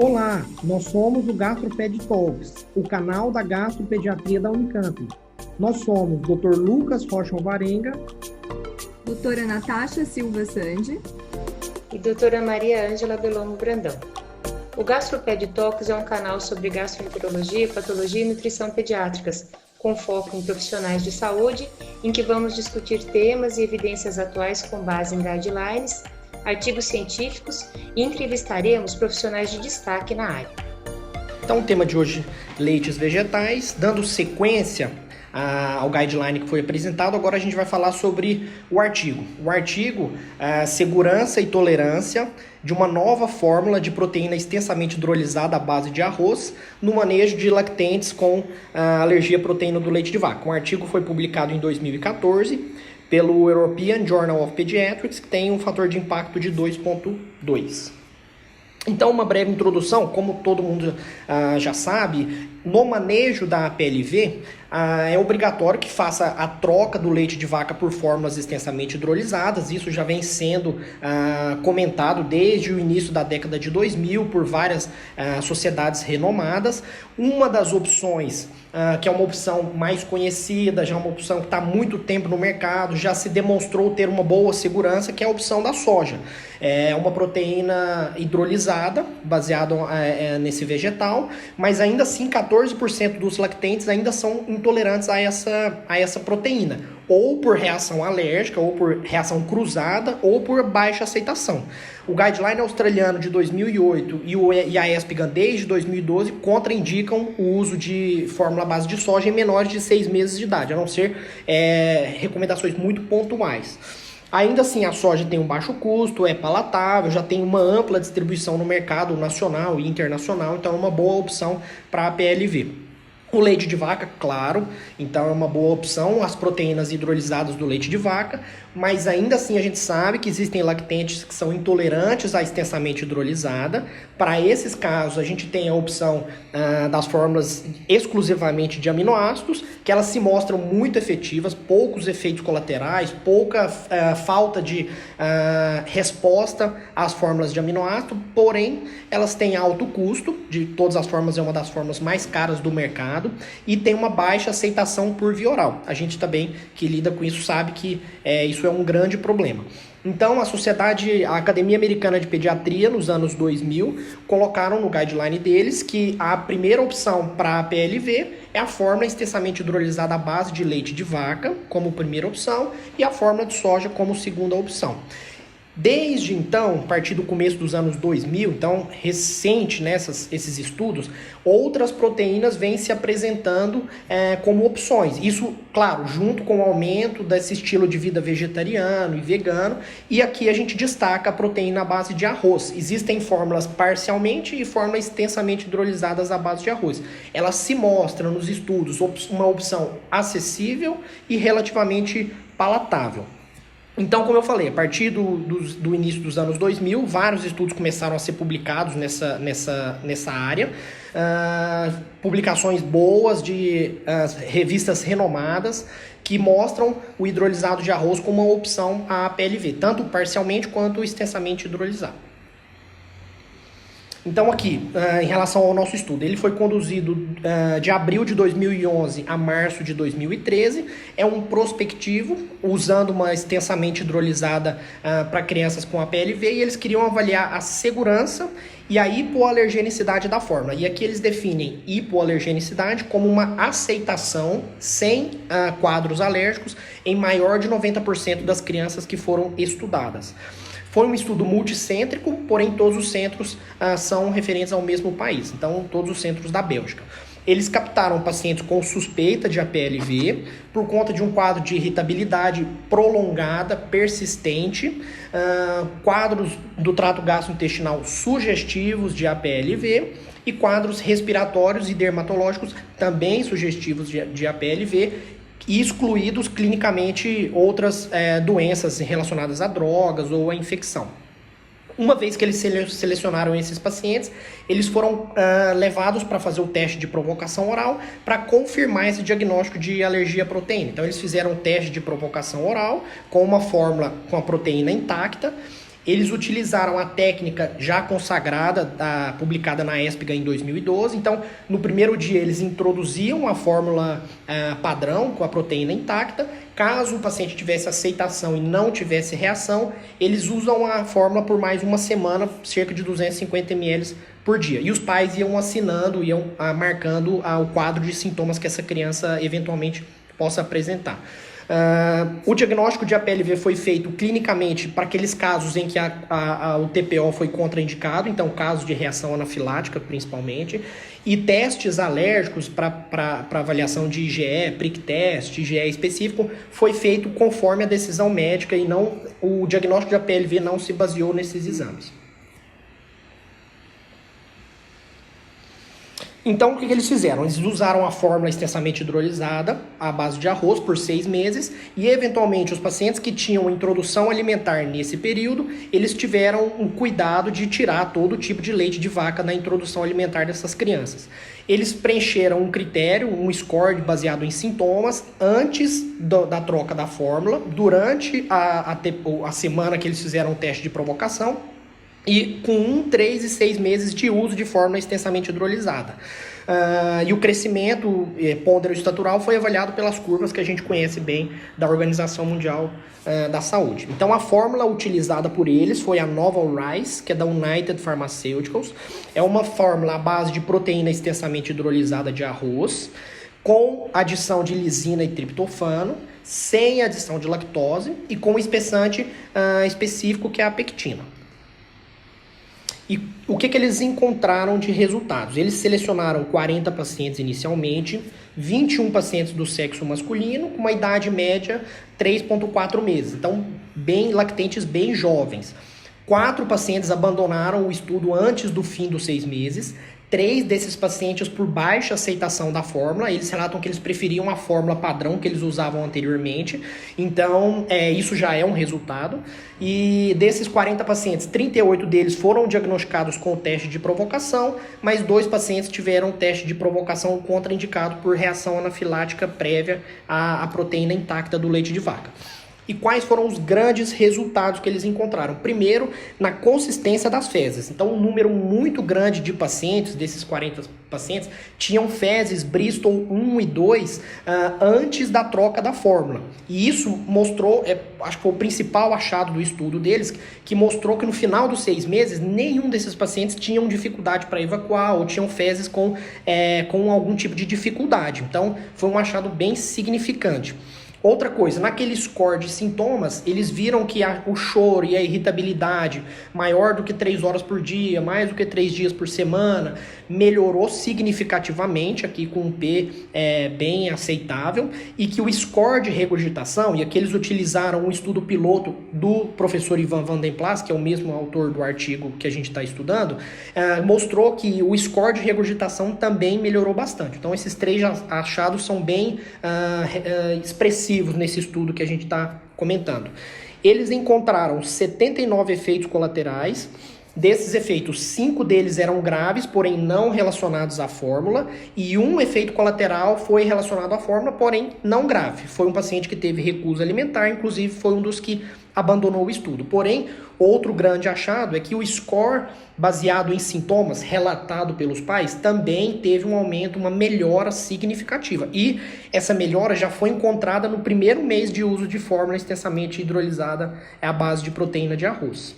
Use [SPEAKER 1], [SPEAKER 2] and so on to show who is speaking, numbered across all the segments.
[SPEAKER 1] Olá, nós somos o GastroPed Talks, o canal da gastropediatria da Unicamp. Nós somos Dr. Lucas Rocha Alvarenga,
[SPEAKER 2] doutora Natasha Silva Sandi
[SPEAKER 3] e doutora Maria Ângela Belomo Brandão. O GastroPed Talks é um canal sobre gastroenterologia, patologia e nutrição pediátricas, com foco em profissionais de saúde, em que vamos discutir temas e evidências atuais com base em guidelines, artigos científicos e entrevistaremos profissionais de destaque na área.
[SPEAKER 4] Então, o tema de hoje, leites vegetais, dando sequência ao guideline que foi apresentado, agora a gente vai falar sobre o artigo. O artigo, segurança e tolerância de uma nova fórmula de proteína extensamente hidrolisada à base de arroz no manejo de lactentes com alergia à proteína do leite de vaca. O artigo foi publicado em 2014 pelo European Journal of Pediatrics, que tem um fator de impacto de 2.2. Então, uma breve introdução, como todo mundo já sabe, no manejo da PLV, é obrigatório que faça a troca do leite de vaca por fórmulas extensamente hidrolisadas. Isso já vem sendo comentado desde o início da década de 2000 por várias sociedades renomadas. Uma das opções, que é uma opção mais conhecida, já é uma opção que está há muito tempo no mercado, já se demonstrou ter uma boa segurança, que é a opção da soja. É uma proteína hidrolisada, baseada nesse vegetal, mas ainda assim 14% dos lactentes ainda são intolerantes a essa proteína, ou por reação alérgica, ou por reação cruzada, ou por baixa aceitação. O guideline australiano de 2008 e a ESPGHAN desde 2012 contraindicam o uso de fórmula à base de soja em menores de 6 meses de idade, a não ser recomendações muito pontuais. Ainda assim, a soja tem um baixo custo, é palatável, já tem uma ampla distribuição no mercado nacional e internacional, então é uma boa opção para a PLV. O leite de vaca, claro, então é uma boa opção, as proteínas hidrolisadas do leite de vaca, mas ainda assim a gente sabe que existem lactentes que são intolerantes à extensamente hidrolisada. Para esses casos, a gente tem a opção das fórmulas exclusivamente de aminoácidos, que elas se mostram muito efetivas, poucos efeitos colaterais, pouca falta de resposta às fórmulas de aminoácido, porém elas têm alto custo, de todas as formas é uma das formas mais caras do mercado, e tem uma baixa aceitação por via oral. A gente também que lida com isso sabe que isso é um grande problema. Então, a Academia Americana de Pediatria, nos anos 2000, colocaram no guideline deles que a primeira opção para a PLV é a fórmula extensamente hidrolisada à base de leite de vaca, como primeira opção, e a fórmula de soja como segunda opção. Desde então, a partir do começo dos anos 2000, então recente esses estudos, outras proteínas vêm se apresentando como opções. Isso, claro, junto com o aumento desse estilo de vida vegetariano e vegano. E aqui a gente destaca a proteína à base de arroz. Existem fórmulas parcialmente e fórmulas extensamente hidrolisadas à base de arroz. Elas se mostram nos estudos uma opção acessível e relativamente palatável. Então, como eu falei, a partir do início dos anos 2000, vários estudos começaram a ser publicados nessa área. Publicações boas de revistas renomadas que mostram o hidrolisado de arroz como uma opção à PLV, tanto parcialmente quanto extensamente hidrolisado. Então aqui, em relação ao nosso estudo, ele foi conduzido de abril de 2011 a março de 2013, é um prospectivo, usando uma extensamente hidrolisada para crianças com a PLV, e eles queriam avaliar a segurança e a hipoalergenicidade da fórmula. E aqui eles definem hipoalergenicidade como uma aceitação sem quadros alérgicos em maior de 90% das crianças que foram estudadas. Foi um estudo multicêntrico, porém todos os centros são referentes ao mesmo país, então todos os centros da Bélgica. Eles captaram pacientes com suspeita de APLV por conta de um quadro de irritabilidade prolongada, persistente, quadros do trato gastrointestinal sugestivos de APLV e quadros respiratórios e dermatológicos também sugestivos de APLV, e excluídos clinicamente outras doenças relacionadas a drogas ou a infecção. Uma vez que eles selecionaram esses pacientes, eles foram levados para fazer o teste de provocação oral para confirmar esse diagnóstico de alergia à proteína. Então, eles fizeram o teste de provocação oral com uma fórmula com a proteína intacta. Eles utilizaram a técnica já consagrada, publicada na ESPGA em 2012. Então, no primeiro dia, eles introduziam a fórmula padrão com a proteína intacta. Caso o paciente tivesse aceitação e não tivesse reação, eles usam a fórmula por mais uma semana, cerca de 250 ml por dia. E os pais iam assinando, iam marcando o quadro de sintomas que essa criança eventualmente possa apresentar. O diagnóstico de APLV foi feito clinicamente para aqueles casos em que o TPO foi contraindicado, então casos de reação anafilática principalmente, e testes alérgicos para avaliação de IgE, prick test, IgE específico, foi feito conforme a decisão médica e não, o diagnóstico de APLV não se baseou nesses exames. Então, o que eles fizeram? Eles usaram a fórmula extensamente hidrolisada à base de arroz por 6 meses e, eventualmente, os pacientes que tinham introdução alimentar nesse período, eles tiveram um cuidado de tirar todo tipo de leite de vaca na introdução alimentar dessas crianças. Eles preencheram um critério, um score baseado em sintomas, antes da troca da fórmula, durante a semana que eles fizeram o teste de provocação, e com 1, 3 e 6 meses de uso de fórmula extensamente hidrolisada. E o crescimento pondero-estatural foi avaliado pelas curvas que a gente conhece bem da Organização Mundial da Saúde. Então, a fórmula utilizada por eles foi a Novel Rise, que é da United Pharmaceuticals. É uma fórmula à base de proteína extensamente hidrolisada de arroz, com adição de lisina e triptofano, sem adição de lactose e com espessante específico que é a pectina. E o que eles encontraram de resultados? Eles selecionaram 40 pacientes inicialmente, 21 pacientes do sexo masculino, com uma idade média 3,4 meses. Então, lactentes bem jovens. 4 pacientes abandonaram o estudo antes do fim dos 6 meses. 3 desses pacientes por baixa aceitação da fórmula. Eles relatam que eles preferiam a fórmula padrão que eles usavam anteriormente. Então, isso já é um resultado. E desses 40 pacientes, 38 deles foram diagnosticados com o teste de provocação, mas 2 pacientes tiveram teste de provocação contraindicado por reação anafilática prévia à proteína intacta do leite de vaca. E quais foram os grandes resultados que eles encontraram? Primeiro, na consistência das fezes. Então, um número muito grande de pacientes, desses 40 pacientes, tinham fezes Bristol 1 e 2 antes da troca da fórmula. E isso mostrou, acho que foi o principal achado do estudo deles, que mostrou que no final dos 6 meses, nenhum desses pacientes tinham dificuldade para evacuar ou tinham fezes com algum tipo de dificuldade. Então, foi um achado bem significante. Outra coisa, naquele score de sintomas, eles viram que o choro e a irritabilidade maior do que 3 horas por dia, mais do que 3 dias por semana, melhorou significativamente, aqui com um P bem aceitável, e que o score de regurgitação, e aqui eles utilizaram um estudo piloto do professor Ivan van den Plas, que é o mesmo autor do artigo que a gente está estudando, mostrou que o score de regurgitação também melhorou bastante. Então, esses 3 achados são bem expressivos nesse estudo que a gente está comentando. Eles encontraram 79 efeitos colaterais. Desses efeitos, 5 deles eram graves, porém não relacionados à fórmula, e um efeito colateral foi relacionado à fórmula, porém não grave. Foi um paciente que teve recusa alimentar, inclusive foi um dos que abandonou o estudo. Porém, outro grande achado é que o score baseado em sintomas relatado pelos pais também teve um aumento, uma melhora significativa. E essa melhora já foi encontrada no primeiro mês de uso de fórmula extensamente hidrolisada à base de proteína de arroz.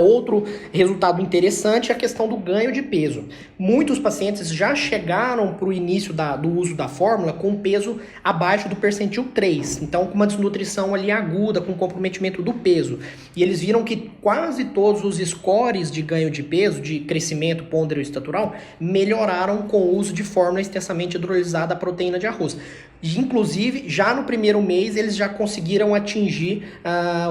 [SPEAKER 4] Outro resultado interessante é a questão do ganho de peso. Muitos pacientes já chegaram para o início do uso da fórmula com peso abaixo do percentil 3, então com uma desnutrição ali aguda, com comprometimento do peso. E eles viram que quase todos os scores de ganho de peso, de crescimento pondero-estatural, melhoraram com o uso de fórmula extensamente hidrolisada à proteína de arroz. E, inclusive, já no primeiro mês, eles já conseguiram atingir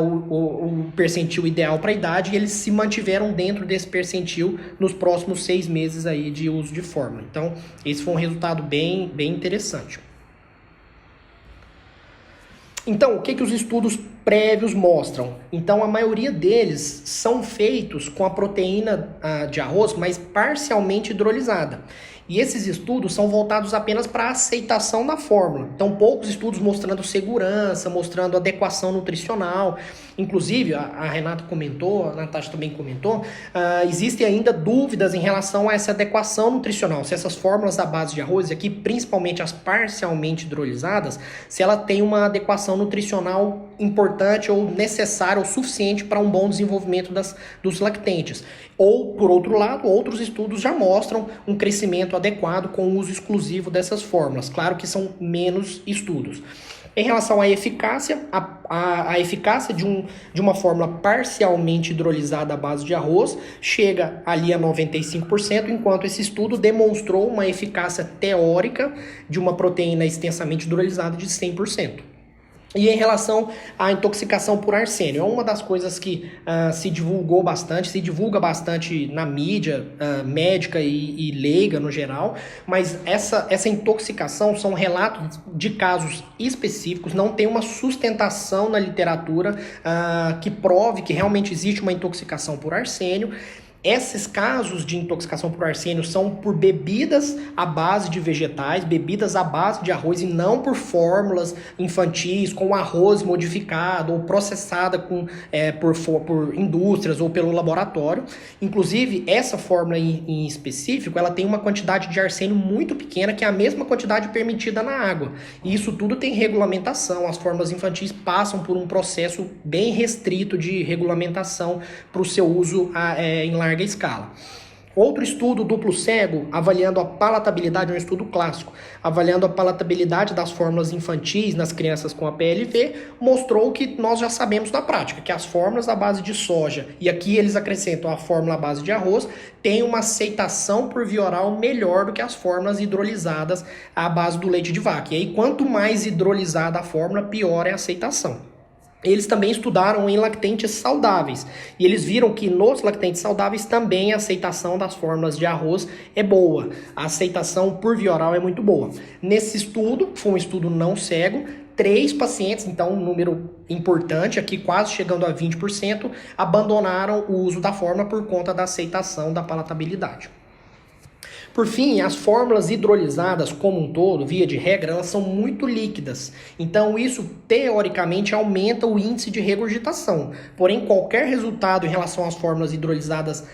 [SPEAKER 4] o percentil ideal para a idade e eles se mantiveram dentro desse percentil nos próximos 6 meses aí de uso de fórmula. Então, esse foi um resultado bem interessante. Então, o que os estudos prévios mostram. Então, a maioria deles são feitos com a proteína de arroz, mas parcialmente hidrolisada. E esses estudos são voltados apenas para a aceitação da fórmula. Então, poucos estudos mostrando segurança, mostrando adequação nutricional. Inclusive, a Renata comentou, a Natasha também comentou, existem ainda dúvidas em relação a essa adequação nutricional. Se essas fórmulas à base de arroz, e aqui principalmente as parcialmente hidrolisadas, se ela tem uma adequação nutricional importante ou necessária ou suficiente para um bom desenvolvimento dos lactentes. Ou, por outro lado, outros estudos já mostram um crescimento adequado com o uso exclusivo dessas fórmulas. Claro que são menos estudos. Em relação à eficácia, a eficácia de uma fórmula parcialmente hidrolisada à base de arroz chega ali a 95%, enquanto esse estudo demonstrou uma eficácia teórica de uma proteína extensamente hidrolisada de 100%. E em relação à intoxicação por arsênio, é uma das coisas que se divulga bastante na mídia médica e leiga no geral, mas essa intoxicação são relatos de casos específicos, não tem uma sustentação na literatura que prove que realmente existe uma intoxicação por arsênio. Esses casos de intoxicação por arsênio são por bebidas à base de vegetais, bebidas à base de arroz e não por fórmulas infantis com arroz modificado ou processada por indústrias ou pelo laboratório. Inclusive, essa fórmula em específico, ela tem uma quantidade de arsênio muito pequena, que é a mesma quantidade permitida na água. E isso tudo tem regulamentação, as fórmulas infantis passam por um processo bem restrito de regulamentação para o seu uso em larga escala. Outro estudo duplo cego, avaliando a palatabilidade, um estudo clássico, avaliando a palatabilidade das fórmulas infantis nas crianças com APLV, mostrou que nós já sabemos da prática, que as fórmulas à base de soja, e aqui eles acrescentam a fórmula à base de arroz, têm uma aceitação por via oral melhor do que as fórmulas hidrolizadas à base do leite de vaca. E aí, quanto mais hidrolisada a fórmula, pior é a aceitação. Eles também estudaram em lactentes saudáveis e eles viram que nos lactentes saudáveis também a aceitação das fórmulas de arroz é boa. A aceitação por via oral é muito boa. Nesse estudo, foi um estudo não cego, 3 pacientes, então um número importante aqui, quase chegando a 20%, abandonaram o uso da fórmula por conta da aceitação da palatabilidade. Por fim, as fórmulas hidrolizadas como um todo, via de regra, elas são muito líquidas. Então, isso, teoricamente, aumenta o índice de regurgitação. Porém, qualquer resultado em relação às fórmulas hidrolizadas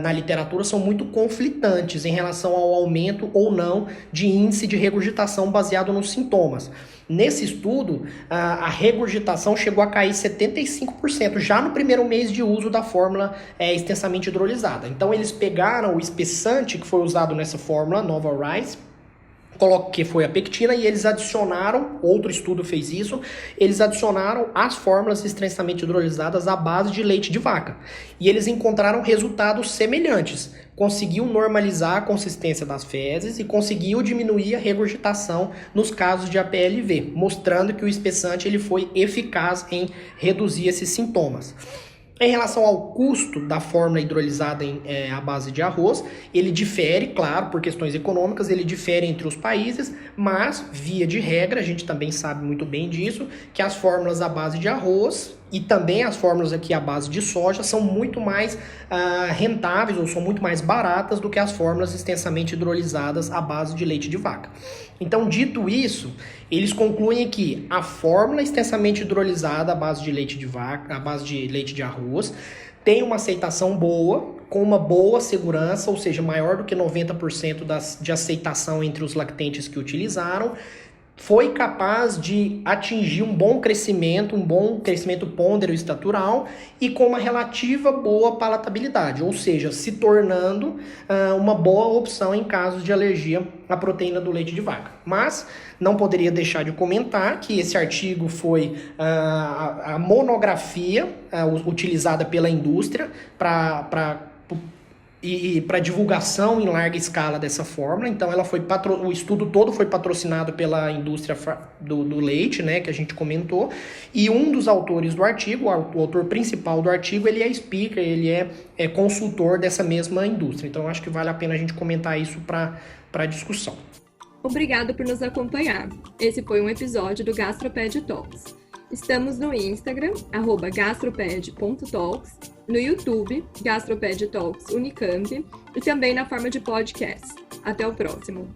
[SPEAKER 4] na literatura são muito conflitantes em relação ao aumento ou não de índice de regurgitação baseado nos sintomas. Nesse estudo, a regurgitação chegou a cair 75% já no primeiro mês de uso da fórmula extensamente hidrolisada. Então, eles pegaram o espessante que foi usado nessa fórmula, Nova Rice, que foi a pectina, e eles adicionaram, outro estudo fez isso, eles adicionaram as fórmulas extensamente hidrolizadas à base de leite de vaca. E eles encontraram resultados semelhantes. Conseguiu normalizar a consistência das fezes e conseguiu diminuir a regurgitação nos casos de APLV, mostrando que o espessante ele foi eficaz em reduzir esses sintomas. Em relação ao custo da fórmula hidrolisada à base de arroz, ele difere, claro, por questões econômicas, ele difere entre os países, mas, via de regra, a gente também sabe muito bem disso, que as fórmulas à base de arroz e também as fórmulas aqui à base de soja são muito mais rentáveis ou são muito mais baratas do que as fórmulas extensamente hidrolizadas à base de leite de vaca. Então, dito isso, eles concluem que a fórmula extensamente hidrolisada à base de leite de vaca, à base de leite de arroz, tem uma aceitação boa, com uma boa segurança, ou seja, maior do que 90% de aceitação entre os lactentes que utilizaram, foi capaz de atingir um bom crescimento pôndero estatural e com uma relativa boa palatabilidade, ou seja, se tornando uma boa opção em casos de alergia à proteína do leite de vaca. Mas não poderia deixar de comentar que esse artigo foi a monografia utilizada pela indústria para divulgação em larga escala dessa fórmula. Então o estudo todo foi patrocinado pela indústria do leite, né, que a gente comentou, e um dos autores do artigo, o autor principal do artigo, ele é speaker, ele é consultor dessa mesma indústria. Então acho que vale a pena a gente comentar isso para discussão.
[SPEAKER 2] Obrigado por nos acompanhar. Esse foi um episódio do GastroPed Talks. Estamos no Instagram, @gastroped.talks, no YouTube, Gastroped Talks Unicamp, e também na forma de podcast. Até o próximo!